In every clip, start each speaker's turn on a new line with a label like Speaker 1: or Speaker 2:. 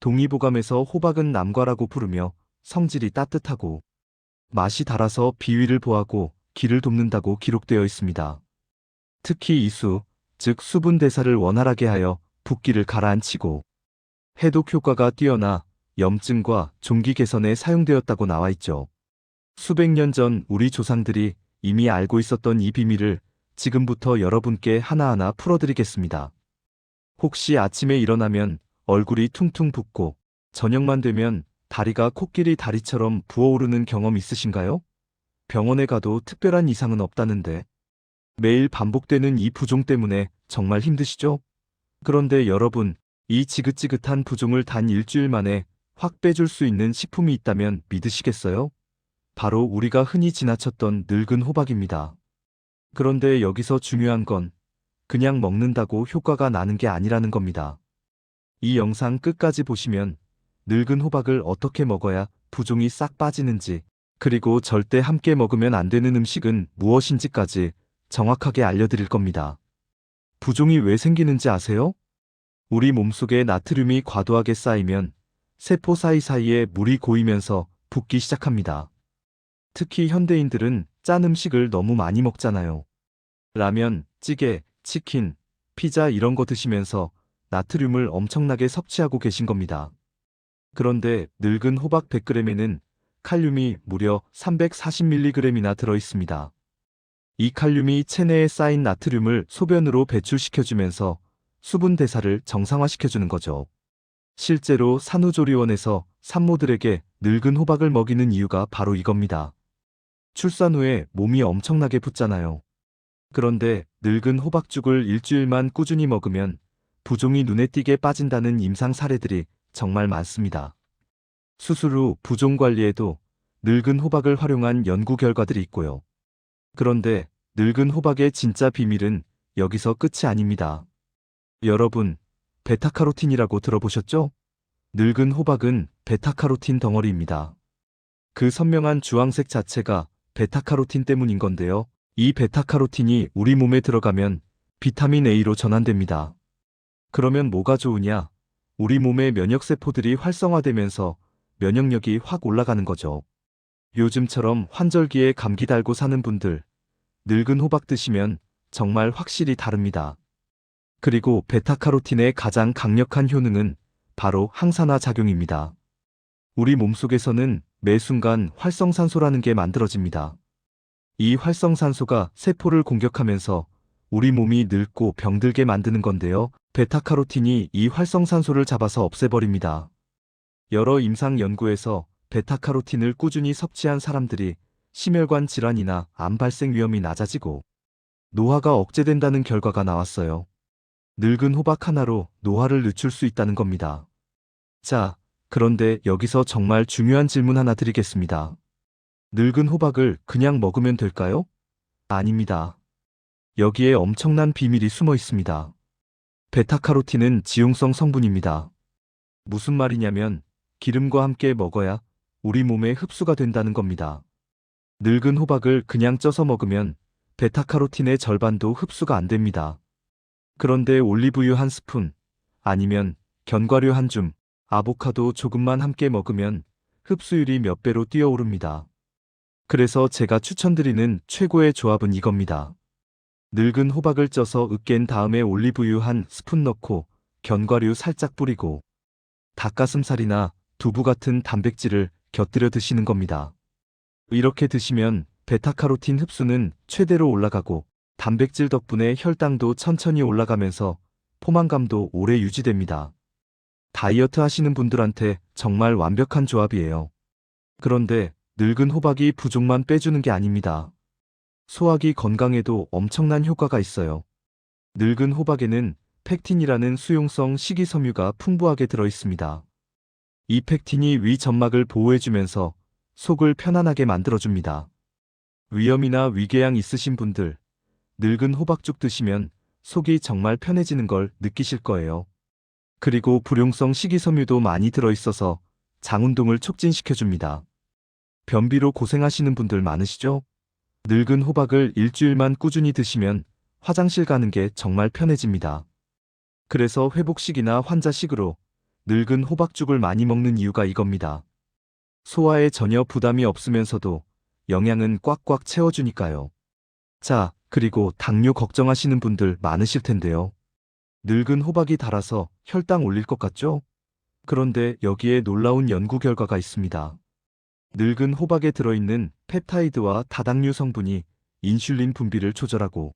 Speaker 1: 동의보감에서 호박은 남과라고 부르며 성질이 따뜻하고 맛이 달아서 비위를 보하고 기를 돕는다고 기록되어 있습니다. 특히 이수, 즉 수분 대사를 원활하게 하여 붓기를 가라앉히고 해독 효과가 뛰어나 염증과 종기 개선에 사용되었다고 나와 있죠. 수백 년 전 우리 조상들이 이미 알고 있었던 이 비밀을 지금부터 여러분께 하나하나 풀어드리겠습니다. 혹시 아침에 일어나면 얼굴이 퉁퉁 붓고 저녁만 되면 다리가 코끼리 다리처럼 부어오르는 경험 있으신가요? 병원에 가도 특별한 이상은 없다는데 매일 반복되는 이 부종 때문에 정말 힘드시죠? 그런데 여러분, 이 지긋지긋한 부종을 단 일주일 만에 확 빼줄 수 있는 식품이 있다면 믿으시겠어요? 바로 우리가 흔히 지나쳤던 늙은 호박입니다. 그런데 여기서 중요한 건 그냥 먹는다고 효과가 나는 게 아니라는 겁니다. 이 영상 끝까지 보시면 늙은 호박을 어떻게 먹어야 부종이 싹 빠지는지, 그리고 절대 함께 먹으면 안 되는 음식은 무엇인지까지 정확하게 알려드릴 겁니다. 부종이 왜 생기는지 아세요? 우리 몸속에 나트륨이 과도하게 쌓이면 세포 사이사이에 물이 고이면서 붓기 시작합니다. 특히 현대인들은 짠 음식을 너무 많이 먹잖아요. 라면, 찌개, 치킨, 피자 이런 거 드시면서 나트륨을 엄청나게 섭취하고 계신 겁니다. 그런데 늙은 호박 100g에는 칼륨이 무려 340mg이나 들어 있습니다. 이 칼륨이 체내에 쌓인 나트륨을 소변으로 배출시켜주면서 수분 대사를 정상화시켜주는 거죠. 실제로 산후조리원에서 산모들에게 늙은 호박을 먹이는 이유가 바로 이겁니다. 출산 후에 몸이 엄청나게 붓잖아요. 그런데 늙은 호박죽을 일주일만 꾸준히 먹으면 부종이 눈에 띄게 빠진다는 임상 사례들이 정말 많습니다. 수술 후 부종 관리에도 늙은 호박을 활용한 연구 결과들이 있고요. 그런데 늙은 호박의 진짜 비밀은 여기서 끝이 아닙니다. 여러분, 베타카로틴이라고 들어보셨죠? 늙은 호박은 베타카로틴 덩어리입니다. 그 선명한 주황색 자체가 베타카로틴 때문인 건데요. 이 베타카로틴이 우리 몸에 들어가면 비타민 A로 전환됩니다. 그러면 뭐가 좋으냐? 우리 몸의 면역세포들이 활성화되면서 면역력이 확 올라가는 거죠. 요즘처럼 환절기에 감기 달고 사는 분들, 늙은 호박 드시면 정말 확실히 다릅니다. 그리고 베타카로틴의 가장 강력한 효능은 바로 항산화 작용입니다. 우리 몸속에서는 매 순간 활성산소라는 게 만들어집니다. 이 활성산소가 세포를 공격하면서 우리 몸이 늙고 병들게 만드는 건데요. 베타카로틴이 이 활성산소를 잡아서 없애버립니다. 여러 임상 연구에서 베타카로틴을 꾸준히 섭취한 사람들이 심혈관 질환이나 암 발생 위험이 낮아지고 노화가 억제된다는 결과가 나왔어요. 늙은 호박 하나로 노화를 늦출 수 있다는 겁니다. 자, 그런데 여기서 정말 중요한 질문 하나 드리겠습니다. 늙은 호박을 그냥 먹으면 될까요? 아닙니다. 여기에 엄청난 비밀이 숨어 있습니다. 베타카로틴은 지용성 성분입니다. 무슨 말이냐면 기름과 함께 먹어야 우리 몸에 흡수가 된다는 겁니다. 늙은 호박을 그냥 쪄서 먹으면 베타카로틴의 절반도 흡수가 안 됩니다. 그런데 올리브유 한 스푼, 아니면 견과류 한 줌, 아보카도 조금만 함께 먹으면 흡수율이 몇 배로 뛰어오릅니다. 그래서 제가 추천드리는 최고의 조합은 이겁니다. 늙은 호박을 쪄서 으깬 다음에 올리브유 한 스푼 넣고 견과류 살짝 뿌리고 닭가슴살이나 두부 같은 단백질을 곁들여 드시는 겁니다. 이렇게 드시면 베타카로틴 흡수는 최대로 올라가고 단백질 덕분에 혈당도 천천히 올라가면서 포만감도 오래 유지됩니다. 다이어트 하시는 분들한테 정말 완벽한 조합이에요. 그런데 늙은 호박이 부종만 빼주는 게 아닙니다. 소화기 건강에도 엄청난 효과가 있어요. 늙은 호박에는 펙틴이라는 수용성 식이섬유가 풍부하게 들어 있습니다. 이 펙틴이 위 점막을 보호해주면서 속을 편안하게 만들어줍니다. 위염이나 위궤양 있으신 분들, 늙은 호박죽 드시면 속이 정말 편해지는 걸 느끼실 거예요. 그리고 불용성 식이섬유도 많이 들어있어서 장운동을 촉진시켜줍니다. 변비로 고생하시는 분들 많으시죠? 늙은 호박을 일주일만 꾸준히 드시면 화장실 가는 게 정말 편해집니다. 그래서 회복식이나 환자식으로 늙은 호박죽을 많이 먹는 이유가 이겁니다. 소화에 전혀 부담이 없으면서도 영양은 꽉꽉 채워주니까요. 자, 그리고 당뇨 걱정하시는 분들 많으실 텐데요. 늙은 호박이 달아서 혈당 올릴 것 같죠? 그런데 여기에 놀라운 연구 결과가 있습니다. 늙은 호박에 들어있는 펩타이드와 다당류 성분이 인슐린 분비를 조절하고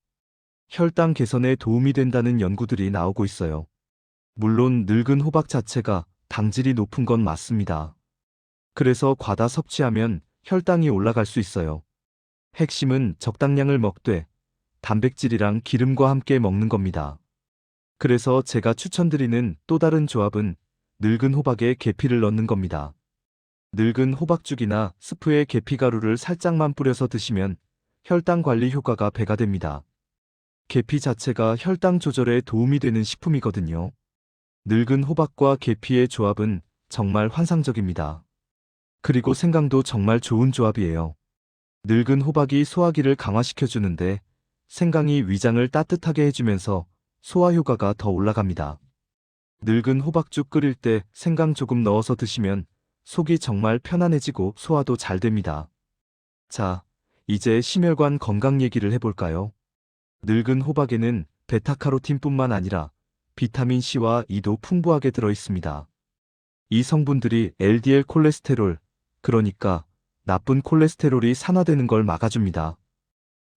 Speaker 1: 혈당 개선에 도움이 된다는 연구들이 나오고 있어요. 물론 늙은 호박 자체가 당질이 높은 건 맞습니다. 그래서 과다 섭취하면 혈당이 올라갈 수 있어요. 핵심은 적당량을 먹되 단백질이랑 기름과 함께 먹는 겁니다. 그래서 제가 추천드리는 또 다른 조합은 늙은 호박에 계피를 넣는 겁니다. 늙은 호박죽이나 스프에 계피가루를 살짝만 뿌려서 드시면 혈당 관리 효과가 배가 됩니다. 계피 자체가 혈당 조절에 도움이 되는 식품이거든요. 늙은 호박과 계피의 조합은 정말 환상적입니다. 그리고 생강도 정말 좋은 조합이에요. 늙은 호박이 소화기를 강화시켜주는데 생강이 위장을 따뜻하게 해주면서 소화 효과가 더 올라갑니다. 늙은 호박죽 끓일 때 생강 조금 넣어서 드시면 속이 정말 편안해지고 소화도 잘 됩니다. 자, 이제 심혈관 건강 얘기를 해볼까요? 늙은 호박에는 베타카로틴뿐만 아니라 비타민C와 E도 풍부하게 들어있습니다. 이 성분들이 LDL 콜레스테롤, 그러니까 나쁜 콜레스테롤이 산화되는 걸 막아줍니다.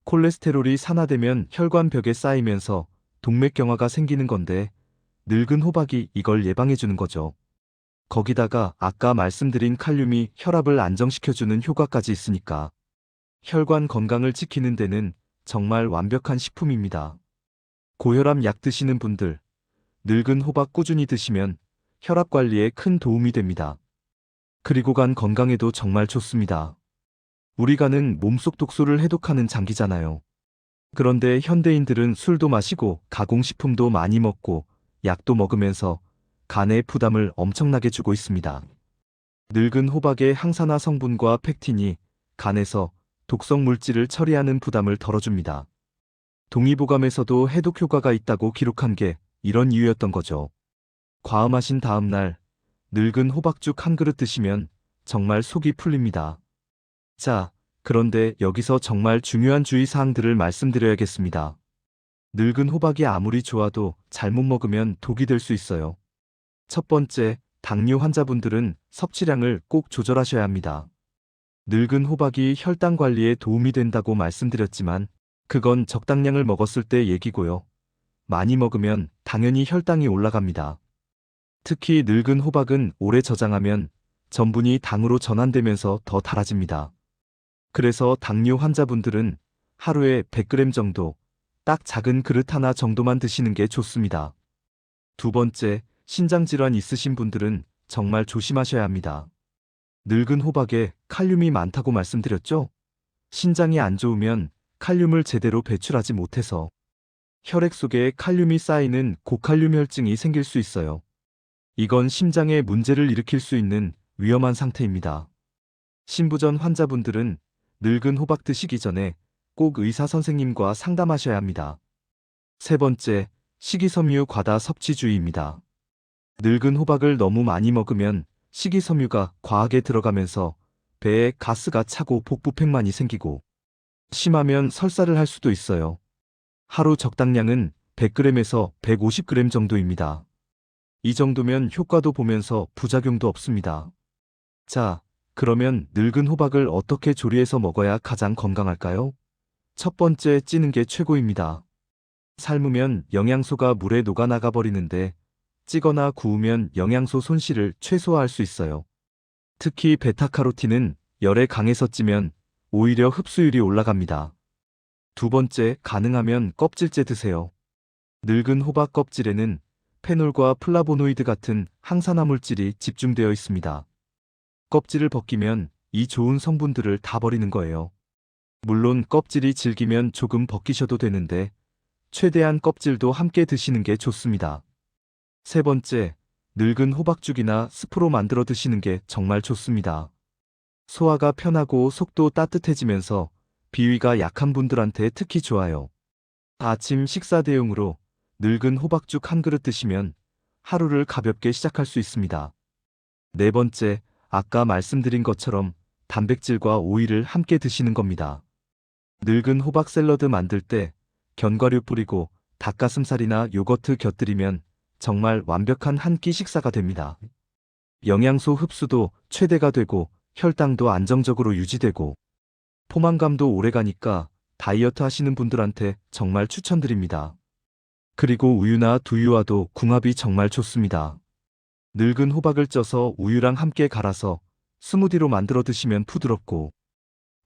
Speaker 1: 콜레스테롤이 산화되면 혈관벽에 쌓이면서 동맥경화가 생기는 건데 늙은 호박이 이걸 예방해주는 거죠. 거기다가 아까 말씀드린 칼륨이 혈압을 안정시켜주는 효과까지 있으니까 혈관 건강을 지키는 데는 정말 완벽한 식품입니다. 고혈압 약 드시는 분들, 늙은 호박 꾸준히 드시면 혈압 관리에 큰 도움이 됩니다. 그리고 간 건강에도 정말 좋습니다. 우리 간은 몸속 독소를 해독하는 장기잖아요. 그런데 현대인들은 술도 마시고 가공식품도 많이 먹고 약도 먹으면서 간에 부담을 엄청나게 주고 있습니다. 늙은 호박의 항산화 성분과 펙틴이 간에서 독성 물질을 처리하는 부담을 덜어줍니다. 동의보감에서도 해독 효과가 있다고 기록한 게 이런 이유였던 거죠. 과음하신 다음 날 늙은 호박죽 한 그릇 드시면 정말 속이 풀립니다. 자, 그런데 여기서 정말 중요한 주의사항들을 말씀드려야겠습니다. 늙은 호박이 아무리 좋아도 잘못 먹으면 독이 될 수 있어요. 첫 번째, 당뇨 환자분들은 섭취량을 꼭 조절하셔야 합니다. 늙은 호박이 혈당 관리에 도움이 된다고 말씀드렸지만 그건 적당량을 먹었을 때 얘기고요. 많이 먹으면 당연히 혈당이 올라갑니다. 특히 늙은 호박은 오래 저장하면 전분이 당으로 전환되면서 더 달아집니다. 그래서 당뇨 환자분들은 하루에 100g 정도, 딱 작은 그릇 하나 정도만 드시는 게 좋습니다. 두 번째, 신장질환 있으신 분들은 정말 조심하셔야 합니다. 늙은 호박에 칼륨이 많다고 말씀드렸죠? 신장이 안 좋으면 칼륨을 제대로 배출하지 못해서 혈액 속에 칼륨이 쌓이는 고칼륨 혈증이 생길 수 있어요. 이건 심장에 문제를 일으킬 수 있는 위험한 상태입니다. 신부전 환자분들은 늙은 호박 드시기 전에 꼭 의사 선생님과 상담하셔야 합니다. 세 번째, 식이섬유 과다 섭취주의입니다. 늙은 호박을 너무 많이 먹으면 식이섬유가 과하게 들어가면서 배에 가스가 차고 복부팽만이 생기고 심하면 설사를 할 수도 있어요. 하루 적당량은 100g에서 150g 정도입니다. 이 정도면 효과도 보면서 부작용도 없습니다. 자, 그러면 늙은 호박을 어떻게 조리해서 먹어야 가장 건강할까요? 첫 번째, 찌는 게 최고입니다. 삶으면 영양소가 물에 녹아나가 버리는데 찌거나 구우면 영양소 손실을 최소화할 수 있어요. 특히 베타카로틴은 열에 강해서 찌면 오히려 흡수율이 올라갑니다. 두 번째, 가능하면 껍질째 드세요. 늙은 호박 껍질에는 페놀과 플라보노이드 같은 항산화 물질이 집중되어 있습니다. 껍질을 벗기면 이 좋은 성분들을 다 버리는 거예요. 물론 껍질이 질기면 조금 벗기셔도 되는데 최대한 껍질도 함께 드시는 게 좋습니다. 세 번째, 늙은 호박죽이나 스프로 만들어 드시는 게 정말 좋습니다. 소화가 편하고 속도 따뜻해지면서 비위가 약한 분들한테 특히 좋아요. 아침 식사 대용으로 늙은 호박죽 한 그릇 드시면 하루를 가볍게 시작할 수 있습니다. 네 번째, 아까 말씀드린 것처럼 단백질과 오이를 함께 드시는 겁니다. 늙은 호박 샐러드 만들 때 견과류 뿌리고 닭가슴살이나 요거트 곁들이면 정말 완벽한 한 끼 식사가 됩니다. 영양소 흡수도 최대가 되고 혈당도 안정적으로 유지되고 포만감도 오래가니까 다이어트 하시는 분들한테 정말 추천드립니다. 그리고 우유나 두유와도 궁합이 정말 좋습니다. 늙은 호박을 쪄서 우유랑 함께 갈아서 스무디로 만들어 드시면 부드럽고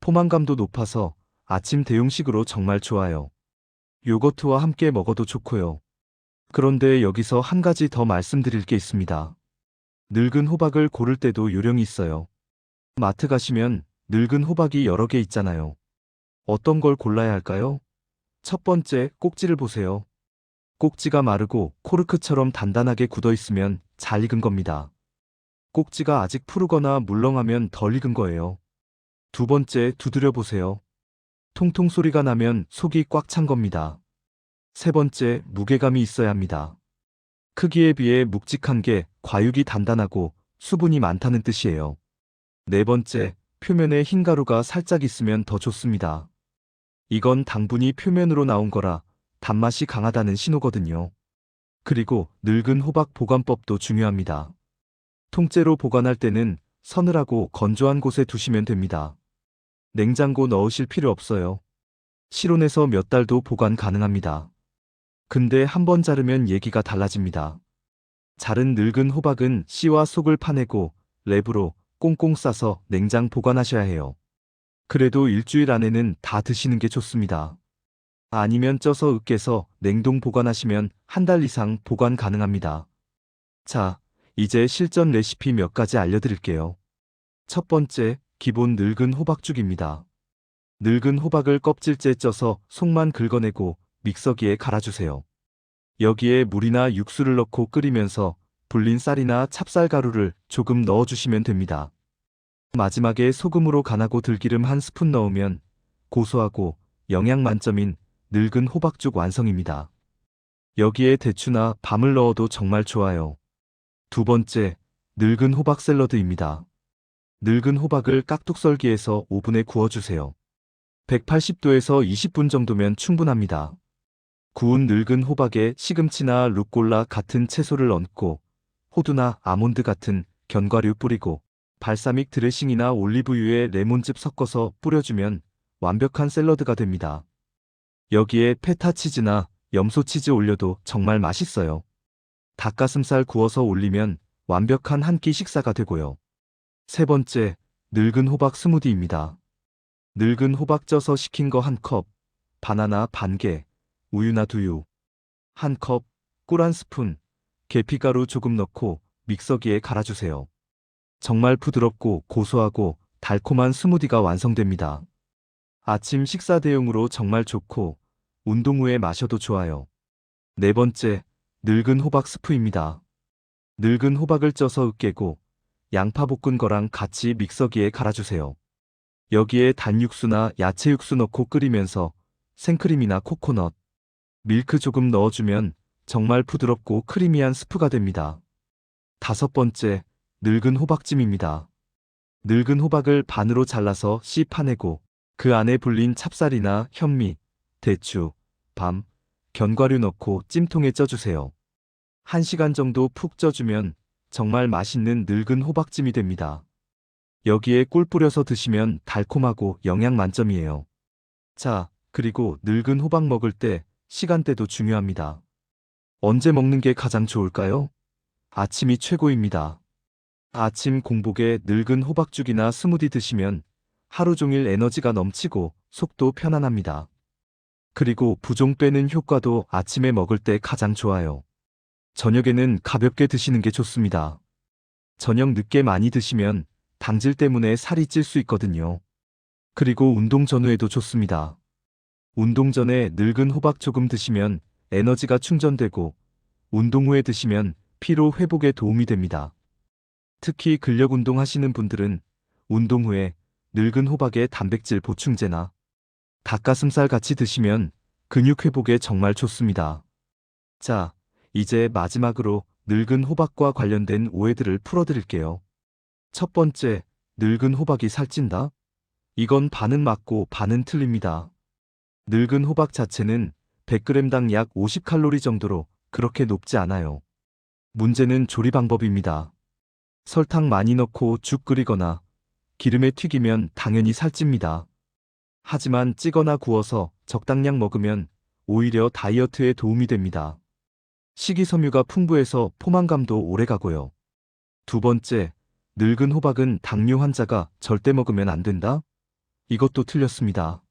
Speaker 1: 포만감도 높아서 아침 대용식으로 정말 좋아요. 요거트와 함께 먹어도 좋고요. 그런데 여기서 한 가지 더 말씀드릴 게 있습니다. 늙은 호박을 고를 때도 요령이 있어요. 마트 가시면 늙은 호박이 여러 개 있잖아요. 어떤 걸 골라야 할까요? 첫 번째, 꼭지를 보세요. 꼭지가 마르고 코르크처럼 단단하게 굳어 있으면 잘 익은 겁니다. 꼭지가 아직 푸르거나 물렁하면 덜 익은 거예요. 두 번째, 두드려 보세요. 통통 소리가 나면 속이 꽉 찬 겁니다. 세 번째, 무게감이 있어야 합니다. 크기에 비해 묵직한 게 과육이 단단하고 수분이 많다는 뜻이에요. 네 번째, 표면에 흰 가루가 살짝 있으면 더 좋습니다. 이건 당분이 표면으로 나온 거라 단맛이 강하다는 신호거든요. 그리고 늙은 호박 보관법도 중요합니다. 통째로 보관할 때는 서늘하고 건조한 곳에 두시면 됩니다. 냉장고 넣으실 필요 없어요. 실온에서 몇 달도 보관 가능합니다. 근데 한번 자르면 얘기가 달라집니다. 자른 늙은 호박은 씨와 속을 파내고 랩으로 꽁꽁 싸서 냉장 보관하셔야 해요. 그래도 일주일 안에는 다 드시는 게 좋습니다. 아니면 쪄서 으깨서 냉동 보관하시면 한 달 이상 보관 가능합니다. 자, 이제 실전 레시피 몇 가지 알려드릴게요. 첫 번째, 기본 늙은 호박죽입니다. 늙은 호박을 껍질째 쪄서 속만 긁어내고 믹서기에 갈아주세요. 여기에 물이나 육수를 넣고 끓이면서 불린 쌀이나 찹쌀가루를 조금 넣어주시면 됩니다. 마지막에 소금으로 간하고 들기름 한 스푼 넣으면 고소하고 영양 만점인 늙은 호박죽 완성입니다. 여기에 대추나 밤을 넣어도 정말 좋아요. 두 번째, 늙은 호박 샐러드입니다. 늙은 호박을 깍둑썰기해서 오븐에 구워주세요. 180도에서 20분 정도면 충분합니다. 구운 늙은 호박에 시금치나 루꼴라 같은 채소를 얹고 호두나 아몬드 같은 견과류 뿌리고 발사믹 드레싱이나 올리브유에 레몬즙 섞어서 뿌려주면 완벽한 샐러드가 됩니다. 여기에 페타치즈나 염소치즈 올려도 정말 맛있어요. 닭가슴살 구워서 올리면 완벽한 한 끼 식사가 되고요. 세 번째, 늙은 호박 스무디입니다. 늙은 호박 쪄서 식힌 거 한 컵, 바나나 반 개, 우유나 두유 한 컵, 꿀 한 스푼, 계피가루 조금 넣고 믹서기에 갈아주세요. 정말 부드럽고 고소하고 달콤한 스무디가 완성됩니다. 아침 식사 대용으로 정말 좋고 운동 후에 마셔도 좋아요. 네 번째, 늙은 호박 스프입니다. 늙은 호박을 쪄서 으깨고 양파 볶은 거랑 같이 믹서기에 갈아주세요. 여기에 단 육수나 야채 육수 넣고 끓이면서 생크림이나 코코넛, 밀크 조금 넣어주면 정말 부드럽고 크리미한 스프가 됩니다. 다섯 번째, 늙은 호박찜입니다. 늙은 호박을 반으로 잘라서 씨 파내고 그 안에 불린 찹쌀이나 현미, 대추, 밤, 견과류 넣고 찜통에 쪄주세요. 1시간 정도 푹 쪄주면 정말 맛있는 늙은 호박찜이 됩니다. 여기에 꿀 뿌려서 드시면 달콤하고 영양 만점이에요. 자, 그리고 늙은 호박 먹을 때 시간대도 중요합니다. 언제 먹는 게 가장 좋을까요? 아침이 최고입니다. 아침 공복에 늙은 호박죽이나 스무디 드시면 하루 종일 에너지가 넘치고 속도 편안합니다. 그리고 부종 빼는 효과도 아침에 먹을 때 가장 좋아요. 저녁에는 가볍게 드시는 게 좋습니다. 저녁 늦게 많이 드시면 당질 때문에 살이 찔 수 있거든요. 그리고 운동 전후에도 좋습니다. 운동 전에 늙은 호박 조금 드시면 에너지가 충전되고 운동 후에 드시면 피로 회복에 도움이 됩니다. 특히 근력 운동 하시는 분들은 운동 후에 늙은 호박에 단백질 보충제나 닭가슴살 같이 드시면 근육 회복에 정말 좋습니다. 자, 이제 마지막으로 늙은 호박과 관련된 오해들을 풀어드릴게요. 첫 번째, 늙은 호박이 살찐다? 이건 반은 맞고 반은 틀립니다. 늙은 호박 자체는 100g당 약 50칼로리 정도로 그렇게 높지 않아요. 문제는 조리 방법입니다. 설탕 많이 넣고 죽 끓이거나 기름에 튀기면 당연히 살찝니다. 하지만 찌거나 구워서 적당량 먹으면 오히려 다이어트에 도움이 됩니다. 식이섬유가 풍부해서 포만감도 오래 가고요. 두 번째, 늙은 호박은 당뇨 환자가 절대 먹으면 안 된다? 이것도 틀렸습니다.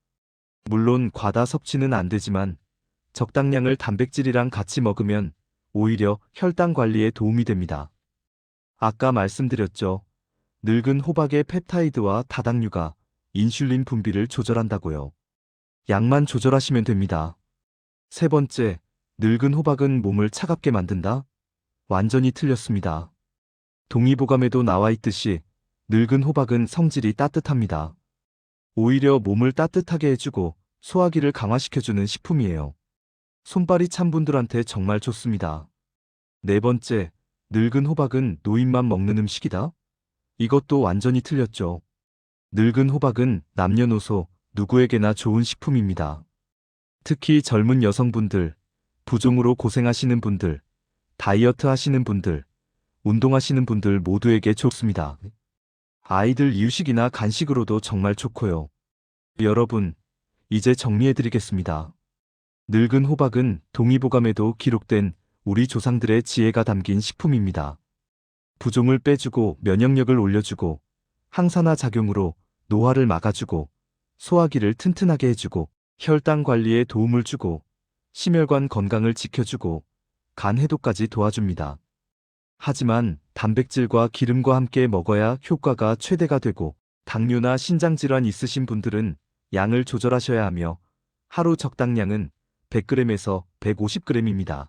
Speaker 1: 물론 과다 섭취는 안 되지만 적당량을 단백질이랑 같이 먹으면 오히려 혈당 관리에 도움이 됩니다. 아까 말씀드렸죠. 늙은 호박의 펩타이드와 다당류가 인슐린 분비를 조절한다고요. 양만 조절하시면 됩니다. 세 번째, 늙은 호박은 몸을 차갑게 만든다? 완전히 틀렸습니다. 동의보감에도 나와 있듯이 늙은 호박은 성질이 따뜻합니다. 오히려 몸을 따뜻하게 해주고 소화기를 강화시켜주는 식품이에요. 손발이 찬 분들한테 정말 좋습니다. 네 번째, 늙은 호박은 노인만 먹는 음식이다? 이것도 완전히 틀렸죠. 늙은 호박은 남녀노소 누구에게나 좋은 식품입니다. 특히 젊은 여성분들, 부종으로 고생하시는 분들, 다이어트 하시는 분들, 운동하시는 분들 모두에게 좋습니다. 아이들 이유식이나 간식으로도 정말 좋고요. 여러분, 이제 정리해드리겠습니다. 늙은 호박은 동의보감에도 기록된 우리 조상들의 지혜가 담긴 식품입니다. 부종을 빼주고 면역력을 올려주고 항산화 작용으로 노화를 막아주고 소화기를 튼튼하게 해주고 혈당 관리에 도움을 주고 심혈관 건강을 지켜주고 간 해독까지 도와줍니다. 하지만 단백질과 기름과 함께 먹어야 효과가 최대가 되고 당뇨나 신장질환 있으신 분들은 양을 조절하셔야 하며 하루 적당량은 100g에서 150g입니다.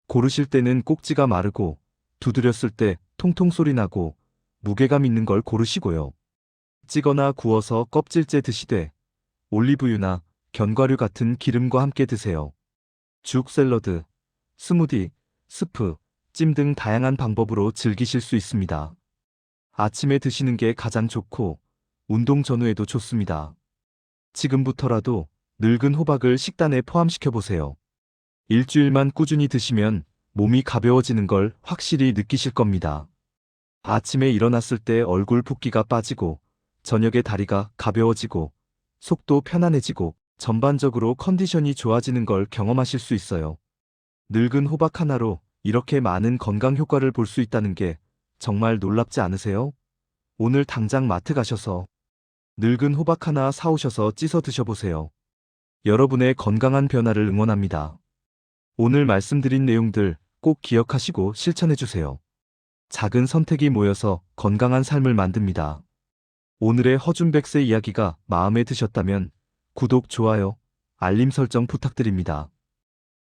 Speaker 1: 고르실 때는 꼭지가 마르고 두드렸을 때 통통 소리 나고 무게감 있는 걸 고르시고요. 찌거나 구워서 껍질째 드시되 올리브유나 견과류 같은 기름과 함께 드세요. 죽, 샐러드, 스무디, 스프, 찜 등 다양한 방법으로 즐기실 수 있습니다. 아침에 드시는 게 가장 좋고 운동 전후에도 좋습니다. 지금부터라도 늙은 호박을 식단에 포함시켜 보세요. 일주일만 꾸준히 드시면 몸이 가벼워지는 걸 확실히 느끼실 겁니다. 아침에 일어났을 때 얼굴 붓기가 빠지고 저녁에 다리가 가벼워지고 속도 편안해지고 전반적으로 컨디션이 좋아지는 걸 경험하실 수 있어요. 늙은 호박 하나로 이렇게 많은 건강 효과를 볼 수 있다는 게 정말 놀랍지 않으세요? 오늘 당장 마트 가셔서 늙은 호박 하나 사오셔서 찢어 드셔보세요. 여러분의 건강한 변화를 응원합니다. 오늘 말씀드린 내용들 꼭 기억하시고 실천해주세요. 작은 선택이 모여서 건강한 삶을 만듭니다. 오늘의 허준백세 이야기가 마음에 드셨다면 구독, 좋아요, 알림 설정 부탁드립니다.